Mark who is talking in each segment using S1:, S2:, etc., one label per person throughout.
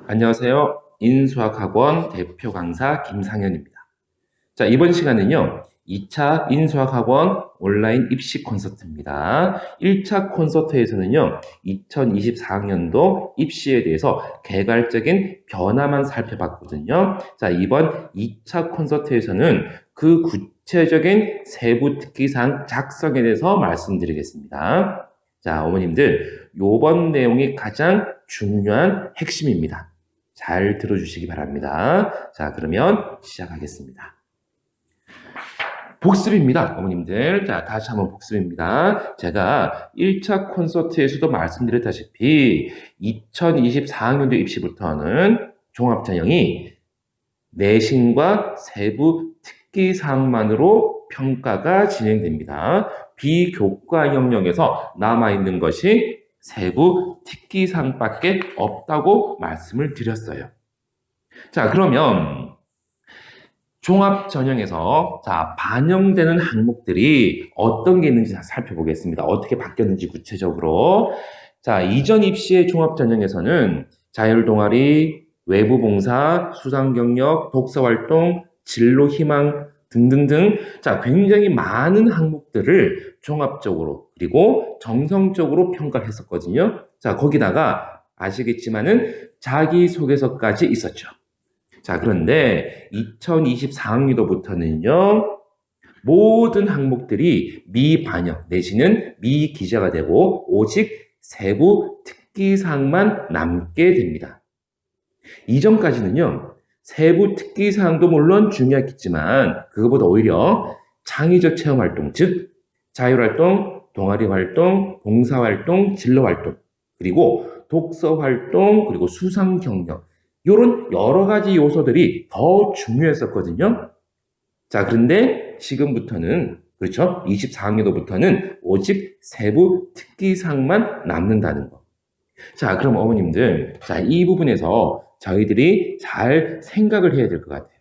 S1: 안녕하세요. 인수학학원 대표 강사 김상현입니다. 자, 이번 시간은요, 2차 인수학학원 온라인 입시 콘서트입니다. 1차 콘서트에서는요, 2024학년도 입시에 대해서 개괄적인 변화만 살펴봤거든요. 자, 이번 2차 콘서트에서는 그 구체적인 세부 특기사항 작성에 대해서 말씀드리겠습니다. 자, 어머님들, 요번 내용이 가장 중요한 핵심입니다. 잘 들어주시기 바랍니다. 자, 그러면 시작하겠습니다. 복습입니다, 어머님들. 자, 다시 한번 복습입니다. 제가 1차 콘서트에서도 말씀드렸다시피 2024학년도 입시부터는 종합전형이 내신과 세부 특기사항만으로 평가가 진행됩니다. 비교과 영역에서 남아있는 것이 세부 특기사항밖에 없다고 말씀을 드렸어요. 자, 그러면 종합전형에서 반영되는 항목들이 어떤 게 있는지 살펴보겠습니다. 어떻게 바뀌었는지 구체적으로. 자, 이전 입시의 종합전형에서는 자율동아리, 외부봉사, 수상경력, 독서활동, 진로희망 등등등 굉장히 많은 항목들을 종합적으로 그리고 정성적으로 평가를 했었거든요. 자, 거기다가 아시겠지만은 자기소개서까지 있었죠. 자, 그런데 2024학년도부터는요, 모든 항목들이 미반영 내지는 미기재가 되고 오직 세부 특기사항만 남게 됩니다. 이전까지는요, 세부 특기사항도 물론 중요했겠지만 그것보다 오히려 창의적 체험활동, 즉 자율활동, 동아리활동, 봉사활동, 진로활동, 그리고 독서활동, 그리고 수상경력 이런 여러 가지 요소들이 더 중요했었거든요. 자, 그런데 지금부터는 그렇죠? 24학년도부터는 오직 세부 특기사항만 남는다는 거. 자, 그럼 어머님들, 이 부분에서 저희들이 잘 생각을 해야 될 것 같아요.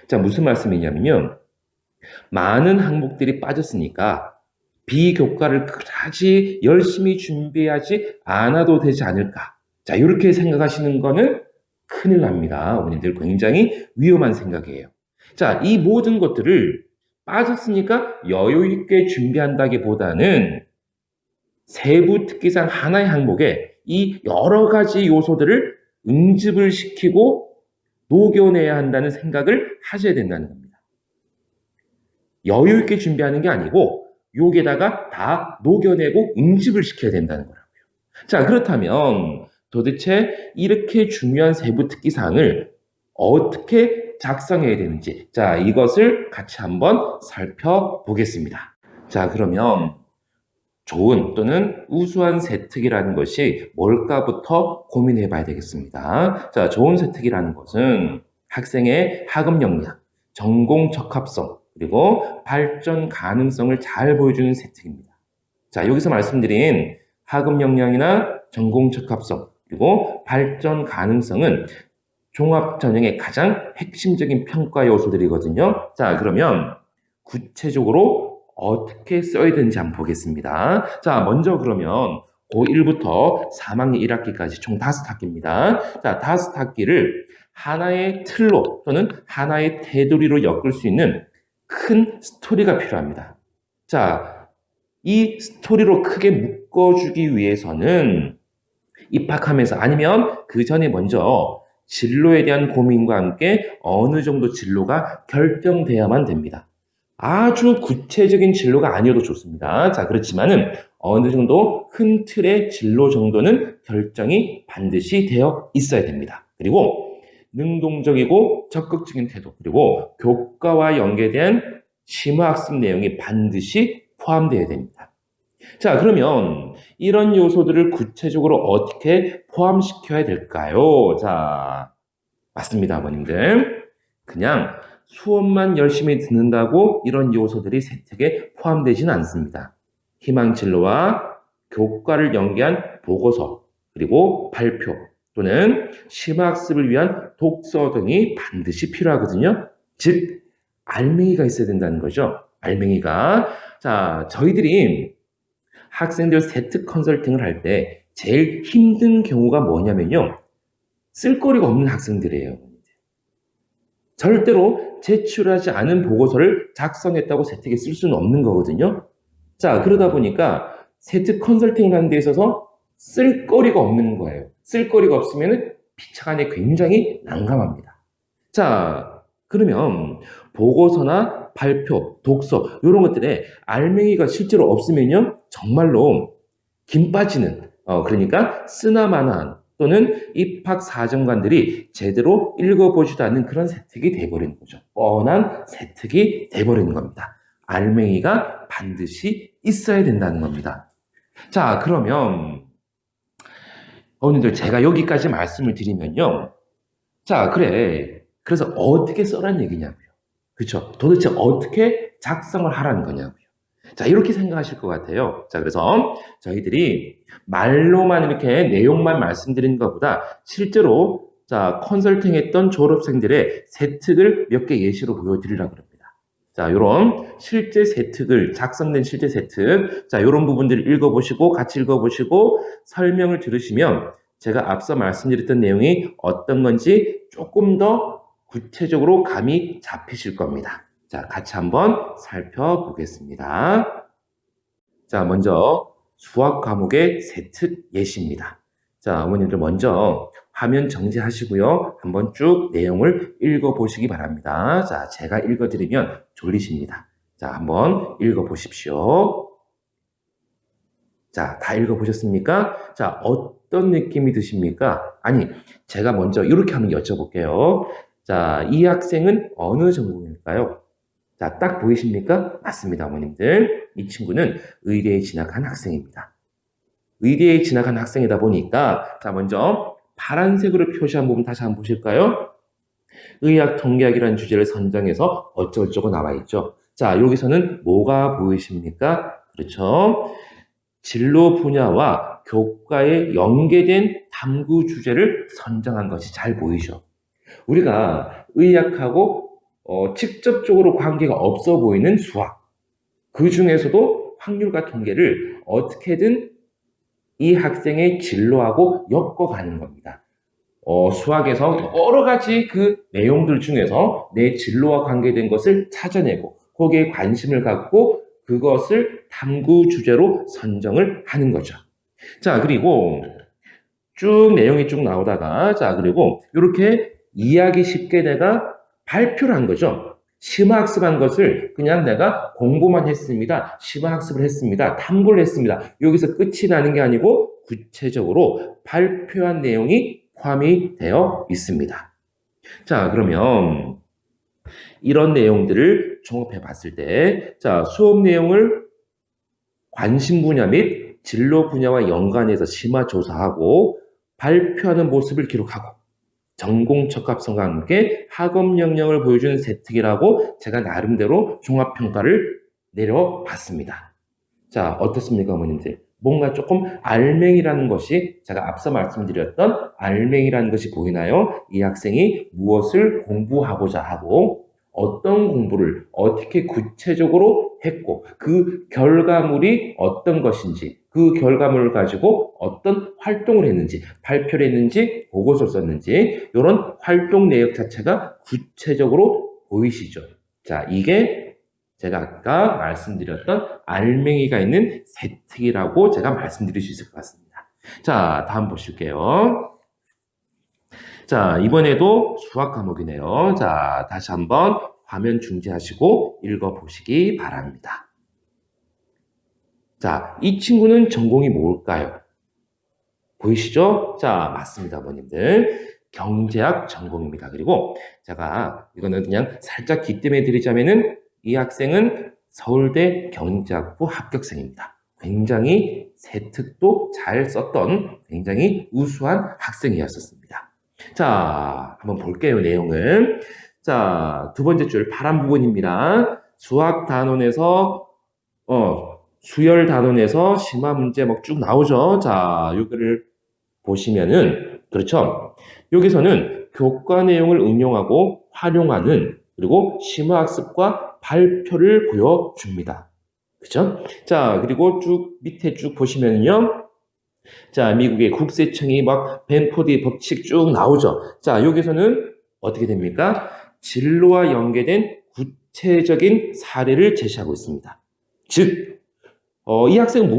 S1: 자, 무슨 말씀이냐면요. 많은 항목들이 빠졌으니까 비교과를 그다지 열심히 준비하지 않아도 되지 않을까. 자, 이렇게 생각하시는 거는 큰일 납니다. 어머님들 굉장히 위험한 생각이에요. 자, 이 모든 것들을 빠졌으니까 여유 있게 준비한다기보다는 세부 특기상 하나의 항목에 이 여러 가지 요소들을 응집을 시키고 녹여내야 한다는 생각을 하셔야 된다는 겁니다. 여유 있게 준비하는 게 아니고 여기에다가 다 녹여내고 응집을 시켜야 된다는 거라고요. 자, 그렇다면 도대체 이렇게 중요한 세부 특기사항을 어떻게 작성해야 되는지, 자, 이것을 같이 한번 살펴보겠습니다. 자, 그러면 좋은 또는 우수한 세특이라는 것이 뭘까부터 고민해 봐야 되겠습니다. 자, 좋은 세특이라는 것은 학생의 학업 역량, 전공 적합성, 그리고 발전 가능성을 잘 보여주는 세특입니다. 자, 여기서 말씀드린 학업 역량이나 전공 적합성, 그리고 발전 가능성은 종합전형의 가장 핵심적인 평가 요소들이거든요. 자, 그러면 구체적으로 어떻게 써야 되는지 한번 보겠습니다. 자, 먼저 그러면 고1부터 3학년 1학기까지 총 5학기입니다. 자, 5학기를 하나의 틀로 또는 하나의 테두리로 엮을 수 있는 큰 스토리가 필요합니다. 자, 이 스토리로 크게 묶어주기 위해서는 입학하면서 아니면 그 전에 먼저 진로에 대한 고민과 함께 어느 정도 진로가 결정돼야만 됩니다. 아주 구체적인 진로가 아니어도 좋습니다. 자, 그렇지만은 어느 정도 큰 틀의 진로 정도는 결정이 반드시 되어 있어야 됩니다. 그리고 능동적이고 적극적인 태도, 그리고 교과와 연계된 심화학습 내용이 반드시 포함되어야 됩니다. 자, 그러면 이런 요소들을 구체적으로 어떻게 포함시켜야 될까요? 자, 맞습니다, 아버님들. 그냥 수업만 열심히 듣는다고 이런 요소들이 세특에 포함되지는 않습니다. 희망진로와 교과를 연계한 보고서, 그리고 발표 또는 심화학습을 위한 독서 등이 반드시 필요하거든요. 즉, 알맹이가 있어야 된다는 거죠. 알맹이가. 자, 저희들이 학생들 세특 컨설팅을 할 때 제일 힘든 경우가 뭐냐면요. 쓸거리가 없는 학생들이에요. 절대로 제출하지 않은 보고서를 작성했다고 세특에 쓸 수는 없는 거거든요. 자, 그러다 보니까 세특 컨설팅을 하는 데 있어서 쓸거리가 없는 거예요. 쓸거리가 없으면 피차간에 굉장히 난감합니다. 자, 그러면 보고서나 발표, 독서 이런 것들에 알맹이가 실제로 없으면요 정말로 김 빠지는 그러니까 쓰나마나한 또는 입학 사정관들이 제대로 읽어보지도 않는 그런 세특이 돼버리는 거죠. 뻔한 세특이 돼버리는 겁니다. 알맹이가 반드시 있어야 된다는 겁니다. 자, 그러면 어머님들 제가 여기까지 말씀을 드리면요. 자, 그래. 그래서 어떻게 써란 얘기냐고요. 그렇죠? 도대체 어떻게 작성을 하라는 거냐고요. 자, 이렇게 생각하실 것 같아요. 자, 그래서 저희들이 말로만 이렇게 내용만 말씀드리는 것보다 실제로 자, 컨설팅 했던 졸업생들의 세특을 몇 개 예시로 보여드리려고 합니다. 자, 요런 실제 세특을, 작성된 실제 세특, 자, 요런 부분들을 읽어보시고, 같이 읽어보시고, 설명을 들으시면 제가 앞서 말씀드렸던 내용이 어떤 건지 조금 더 구체적으로 감이 잡히실 겁니다. 자, 같이 한번 살펴보겠습니다. 자, 먼저 수학 과목의 세특 예시입니다. 자, 어머님들 먼저 화면 정지하시고요. 한번 쭉 내용을 읽어보시기 바랍니다. 자, 제가 읽어드리면 졸리십니다. 자, 한번 읽어보십시오. 자, 다 읽어보셨습니까? 자, 어떤 느낌이 드십니까? 아니, 제가 먼저 이렇게 한번 여쭤볼게요. 자, 이 학생은 어느 전공일까요? 자, 딱 보이십니까? 맞습니다, 어머님들. 이 친구는 의대에 진학한 학생입니다. 의대에 진학한 학생이다 보니까, 자, 먼저 파란색으로 표시한 부분 다시 한번 보실까요? 의학 통계학이라는 주제를 선정해서 어쩌고저쩌고 나와 있죠. 자, 여기서는 뭐가 보이십니까? 그렇죠. 진로 분야와 교과에 연계된 탐구 주제를 선정한 것이 잘 보이죠. 우리가 의학하고 직접적으로 관계가 없어 보이는 수학, 그 중에서도 확률과 통계를 어떻게든 이 학생의 진로하고 엮어가는 겁니다. 수학에서 여러 가지 그 내용들 중에서 내 진로와 관계된 것을 찾아내고 거기에 관심을 갖고 그것을 탐구 주제로 선정을 하는 거죠. 자, 그리고 쭉 내용이 쭉 나오다가 자, 그리고 이렇게 이해하기 쉽게 내가 발표를 한 거죠. 심화학습한 것을 그냥 내가 공부만 했습니다. 심화학습을 했습니다. 탐구를 했습니다. 여기서 끝이 나는 게 아니고 구체적으로 발표한 내용이 포함이 되어 있습니다. 자, 그러면 이런 내용들을 종합해 봤을 때, 자, 수업 내용을 관심 분야 및 진로 분야와 연관해서 심화 조사하고 발표하는 모습을 기록하고 전공 적합성과 함께 학업 역량을 보여주는 세특이라고 제가 나름대로 종합평가를 내려봤습니다. 자, 어떻습니까, 어머님들? 뭔가 조금 알맹이라는 것이 제가 앞서 말씀드렸던 알맹이라는 것이 보이나요? 이 학생이 무엇을 공부하고자 하고 어떤 공부를 어떻게 구체적으로 했고 그 결과물이 어떤 것인지 그 결과물을 가지고 어떤 활동을 했는지 발표를 했는지 보고서를 썼는지 이런 활동 내역 자체가 구체적으로 보이시죠? 자, 이게 제가 아까 말씀드렸던 알맹이가 있는 세특이라고 제가 말씀드릴 수 있을 것 같습니다. 자, 다음 보실게요. 자, 이번에도 수학 과목이네요. 자, 다시 한번 화면 중지하시고 읽어보시기 바랍니다. 자, 이 친구는 전공이 뭘까요? 보이시죠? 자, 맞습니다, 어머님들. 경제학 전공입니다. 그리고 제가 이거는 그냥 살짝 기뜸해 드리자면은 이 학생은 서울대 경제학부 합격생입니다. 굉장히 세특도 잘 썼던 굉장히 우수한 학생이었습니다. 자, 한번 볼게요, 내용을. 자, 두 번째 줄 파란 부분입니다. 수학 단원에서 수열 단원에서 심화 문제 막 쭉 나오죠. 자, 여기를 보시면은 그렇죠. 여기서는 교과 내용을 응용하고 활용하는 그리고 심화학습과 발표를 보여줍니다. 그렇죠? 자, 그리고 쭉 밑에 쭉 보시면요. 자, 미국의 국세청이 막 벤포드의 법칙 쭉 나오죠. 자, 여기서는 어떻게 됩니까? 진로와 연계된 구체적인 사례를 제시하고 있습니다. 즉, 이 학생은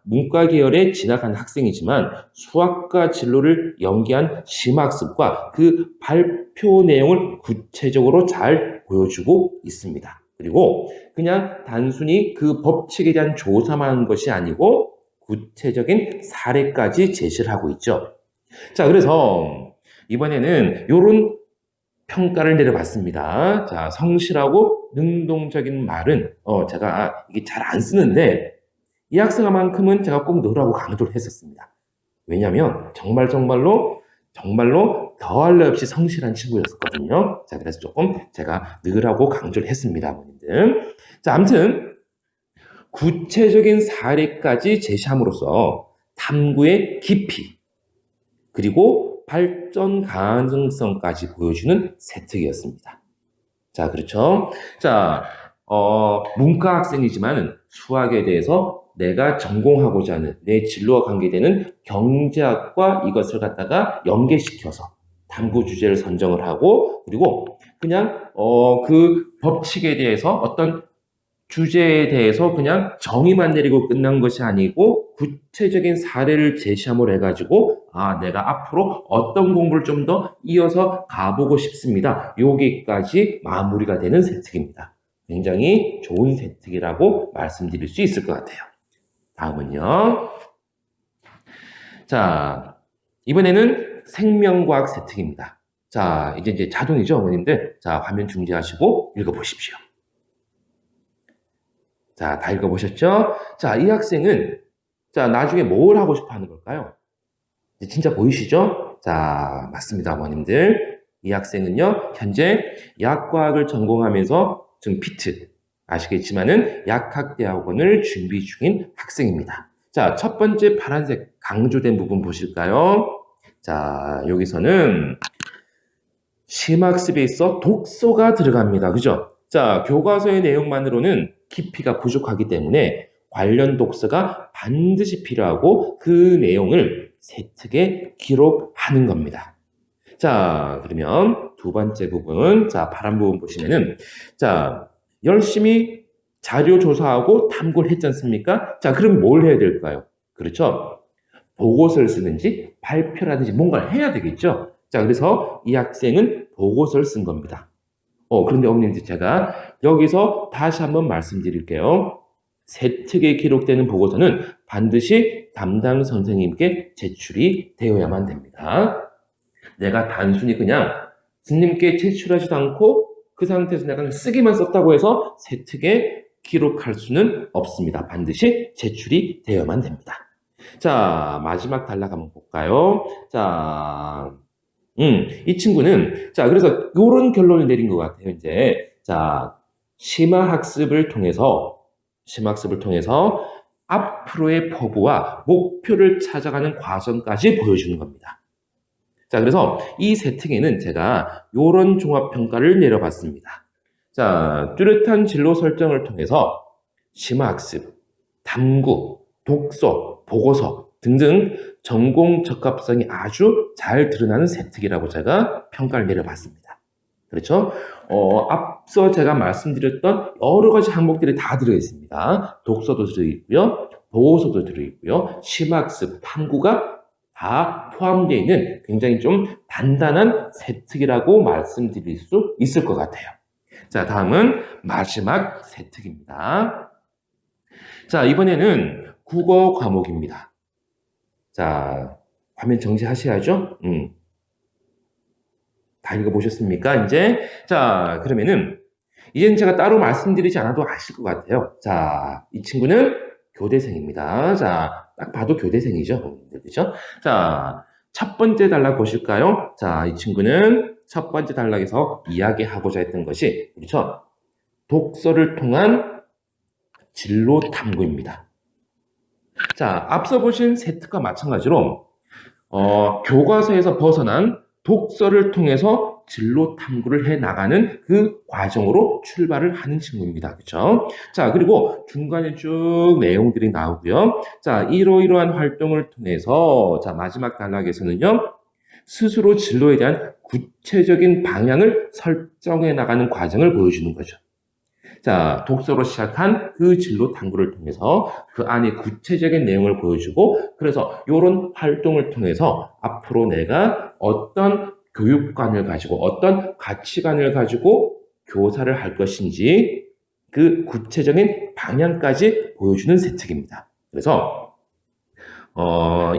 S1: 문과 계열에 진학한 학생이지만 수학과 진로를 연계한 심학습과 그 발표 내용을 구체적으로 잘 보여주고 있습니다. 그리고 그냥 단순히 그 법칙에 대한 조사만 하는 것이 아니고 구체적인 사례까지 제시를 하고 있죠. 자, 그래서 이번에는 이런 평가를 내려봤습니다. 자, 성실하고 능동적인 말은 제가 이게 잘 안 쓰는데 이 학생만큼은 제가 꼭 넣으라고 강조를 했었습니다. 왜냐하면 정말로 더할 나 없이 성실한 친구였었거든요. 자, 그래서 조금 제가 넣으라고 강조를 했습니다, 어머님들. 자, 아무튼 구체적인 사례까지 제시함으로써 탐구의 깊이 그리고 발전 가능성까지 보여주는 세특이었습니다. 자, 그렇죠. 자, 문과 학생이지만 수학에 대해서 내가 전공하고자 하는 내 진로와 관계되는 경제학과 이것을 갖다가 연계시켜서 탐구 주제를 선정을 하고 그리고 그냥 그 법칙에 대해서 어떤 주제에 대해서 그냥 정의만 내리고 끝난 것이 아니고 구체적인 사례를 제시함으로 해가지고 내가 앞으로 어떤 공부를 좀 더 이어서 가보고 싶습니다. 여기까지 마무리가 되는 세특입니다. 굉장히 좋은 세특이라고 말씀드릴 수 있을 것 같아요. 다음은요. 자, 이번에는 생명과학 세특입니다. 자, 이제 자동이죠, 어머님들. 자, 화면 중지하시고 읽어보십시오. 자, 다 읽어보셨죠? 자, 이 학생은, 자, 나중에 뭘 하고 싶어 하는 걸까요? 진짜 보이시죠? 자, 맞습니다, 어머님들. 이 학생은요, 현재 약과학을 전공하면서 지금 피트, 아시겠지만은 약학대학원을 준비 중인 학생입니다. 자, 첫 번째 파란색 강조된 부분 보실까요? 자, 여기서는 심학습에 있어 독서가 들어갑니다. 그죠? 자, 교과서의 내용만으로는 깊이가 부족하기 때문에 관련 독서가 반드시 필요하고 그 내용을 세특에 기록하는 겁니다. 자, 그러면 두 번째 부분, 자, 파란 부분 보시면은, 자, 열심히 자료 조사하고 탐구를 했지 않습니까? 자, 그럼 뭘 해야 될까요? 그렇죠? 보고서를 쓰든지 발표라든지 뭔가를 해야 되겠죠? 자, 그래서 이 학생은 보고서를 쓴 겁니다. 그런데 어머님들 제가 여기서 다시 한번 말씀드릴게요. 세특에 기록되는 보고서는 반드시 담당 선생님께 제출이 되어야만 됩니다. 내가 단순히 그냥 스님께 제출하지도 않고 그 상태에서 내가 쓰기만 썼다고 해서 세특에 기록할 수는 없습니다. 반드시 제출이 되어야만 됩니다. 자, 마지막 단락 한번 볼까요? 자, 이 친구는, 자, 그래서 이런 결론을 내린 것 같아요, 이제. 자, 심화학습을 통해서 앞으로의 포부와 목표를 찾아가는 과정까지 보여주는 겁니다. 자, 그래서 이 세팅에는 제가 이런 종합평가를 내려봤습니다. 자, 뚜렷한 진로 설정을 통해서 심화학습, 탐구, 독서, 보고서 등등 전공 적합성이 아주 잘 드러나는 세특이라고 제가 평가를 내려봤습니다. 그렇죠? 앞서 제가 말씀드렸던 여러 가지 항목들이 다 들어있습니다. 독서도 들어있고요. 보고서도 들어있고요. 심학습, 탐구가 다 포함되어 있는 굉장히 좀 단단한 세특이라고 말씀드릴 수 있을 것 같아요. 자, 다음은 마지막 세특입니다. 자, 이번에는 국어 과목입니다. 자, 화면 정지하셔야죠? 다 읽어보셨습니까? 이제, 자, 그러면은, 이제는 제가 따로 말씀드리지 않아도 아실 것 같아요. 자, 이 친구는 교대생입니다. 자, 딱 봐도 교대생이죠. 그죠? 자, 첫 번째 단락 보실까요? 자, 이 친구는 첫 번째 단락에서 이야기하고자 했던 것이, 그렇죠? 독서를 통한 진로 탐구입니다. 자, 앞서 보신 세특과 마찬가지로 교과서에서 벗어난 독서를 통해서 진로 탐구를 해 나가는 그 과정으로 출발을 하는 친구입니다. 그렇죠? 자, 그리고 중간에 쭉 내용들이 나오고요. 자, 이러이러한 활동을 통해서 자, 마지막 단락에서는요. 스스로 진로에 대한 구체적인 방향을 설정해 나가는 과정을 보여주는 거죠. 자, 독서로 시작한 그 진로 탐구를 통해서 그 안에 구체적인 내용을 보여주고, 그래서 이런 활동을 통해서 앞으로 내가 어떤 교육관을 가지고 어떤 가치관을 가지고 교사를 할 것인지 그 구체적인 방향까지 보여주는 세특입니다. 그래서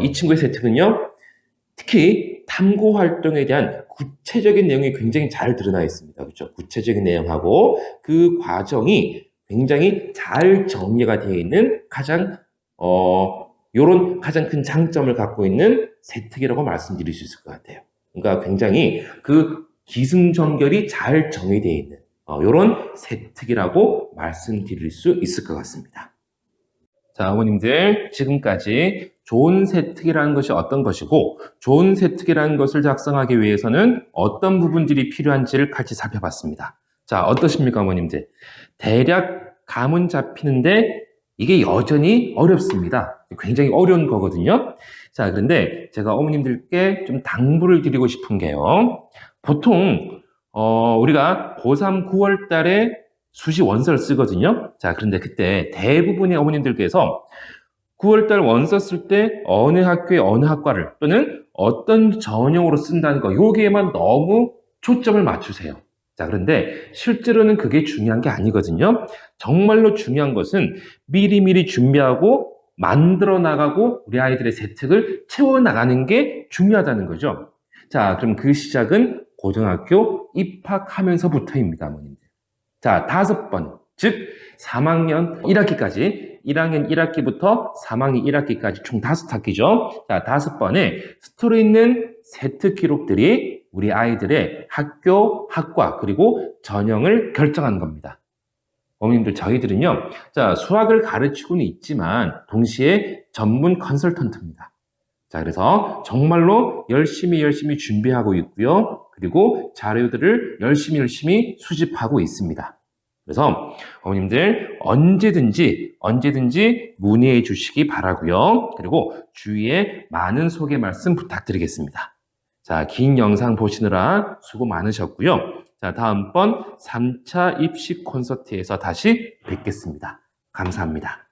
S1: 이 친구의 세특은요, 특히 탐구 활동에 대한 구체적인 내용이 굉장히 잘 드러나 있습니다. 그렇죠? 구체적인 내용하고 그 과정이 굉장히 잘 정리가 되어 있는 가장 요런 가장 큰 장점을 갖고 있는 세특이라고 말씀드릴 수 있을 것 같아요. 그러니까 굉장히 그 기승전결이 잘 정의되어 있는 요런 세특이라고 말씀드릴 수 있을 것 같습니다. 자, 어머님들, 지금까지 좋은 세특이라는 것이 어떤 것이고, 좋은 세특이라는 것을 작성하기 위해서는 어떤 부분들이 필요한지를 같이 살펴봤습니다. 자, 어떠십니까, 어머님들? 대략 감은 잡히는데, 이게 여전히 어렵습니다. 굉장히 어려운 거거든요. 자, 그런데 제가 어머님들께 좀 당부를 드리고 싶은 게요. 보통, 우리가 고3 9월 달에 수시 원서를 쓰거든요. 자, 그런데 그때 대부분의 어머님들께서 9월달 원서 쓸 때 어느 학교의 어느 학과를 또는 어떤 전형으로 쓴다는 거, 여기에만 너무 초점을 맞추세요. 자, 그런데 실제로는 그게 중요한 게 아니거든요. 정말로 중요한 것은 미리미리 준비하고 만들어 나가고 우리 아이들의 세특을 채워나가는 게 중요하다는 거죠. 자, 그럼 그 시작은 고등학교 입학하면서부터입니다, 어머님들. 자, 5번, 즉 3학년 1학기까지 1학년 1학기부터 3학년 1학기까지 총 5학기죠. 자, 5번의 스토리 있는 세특 기록들이 우리 아이들의 학교, 학과, 그리고 전형을 결정하는 겁니다. 어머님들, 저희들은요, 자, 수학을 가르치고는 있지만 동시에 전문 컨설턴트입니다. 자, 그래서 정말로 열심히 준비하고 있고요. 그리고 자료들을 열심히 수집하고 있습니다. 그래서 어머님들 언제든지 문의해 주시기 바라고요. 그리고 주위에 많은 소개 말씀 부탁드리겠습니다. 자, 긴 영상 보시느라 수고 많으셨고요. 자, 다음번 3차 입시 콘서트에서 다시 뵙겠습니다. 감사합니다.